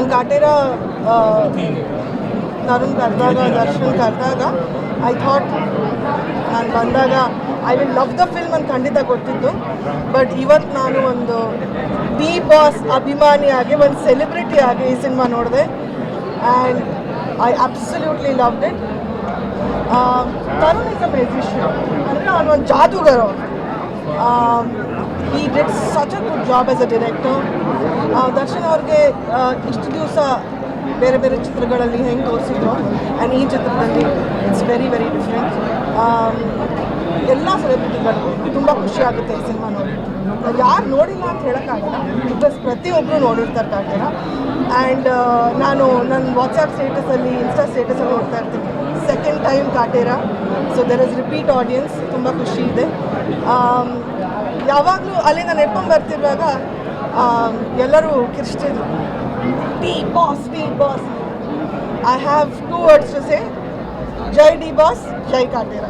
ನಾನು ಕಾಟೇರ ತರುಣ್ ಕರೆದಾಗ ದರ್ಶನ್ ಕರೆದಾಗ ಐ ಥಾಟ್ ನಾನು ಬಂದಾಗ I will love the film ಅಂತ ಖಂಡಿತ ಗೊತ್ತಿತ್ತು. ಬಟ್ ಇವತ್ತು ನಾನು ಒಂದು ಡಿ ಬಾಸ್ ಅಭಿಮಾನಿಯಾಗಿ ಒಂದು ಸೆಲೆಬ್ರಿಟಿ ಆಗಿ ಈ ಸಿನಿಮಾ ನೋಡಿದೆ and I absolutely loved it. Tarun is a musician, ಅಂದರೆ ಅವನೊಂದು ಜಾದೂಗರ. he did such a good job as a director. Darshan ಅವ್ರಿಗೆ ಇಷ್ಟು ದಿವಸ ಬೇರೆ ಬೇರೆ ಚಿತ್ರಗಳಲ್ಲಿ ಹೆಂಗೆ ತೋರಿಸಿದ್ರು ಆ್ಯಂಡ್ ಈ ಚಿತ್ರದಲ್ಲಿ ಇಟ್ಸ್ ವೆರಿ ವೆರಿ ಡಿಫ್ರೆಂಟ್. ಎಲ್ಲ ಸೆಲೆಬ್ರಿಟಿಗಳು ತುಂಬ ಖುಷಿ ಆಗುತ್ತೆ ಈ ಸಿನಿಮಾ ನೋಡಿ. ಯಾರು ನೋಡಿಲ್ಲ ಅಂತ ಹೇಳೋಕ್ಕಾಗಲ್ಲ, ಬಿಕಾಸ್ ಪ್ರತಿಯೊಬ್ಬರು ನೋಡಿರ್ತಾರೆ ಕಾಟೇರ. ಆ್ಯಂಡ್ ನಾನು ನನ್ನ ವಾಟ್ಸಪ್ ಸ್ಟೇಟಸಲ್ಲಿ ಇನ್ಸ್ಟಾ ಸ್ಟೇಟಸಲ್ಲಿ ನೋಡ್ತಾ ಇರ್ತೀನಿ, second time Kaatera. So there is repeat audience, ತುಂಬ ಖುಷಿ ಇದೆ. ಯಾವಾಗಲೂ ಅಲ್ಲಿಂದ ನೆಡ್ಕೊಂಡು ಬರ್ತಿರುವಾಗ ಎಲ್ಲರೂ ಕಿರ್ಚ್ತಿದ್ರು, D boss D boss. I have 2 words to say: ಜೈ ಡಿ ಬಾಸ್, ಜೈ ಕಾಟೇರ.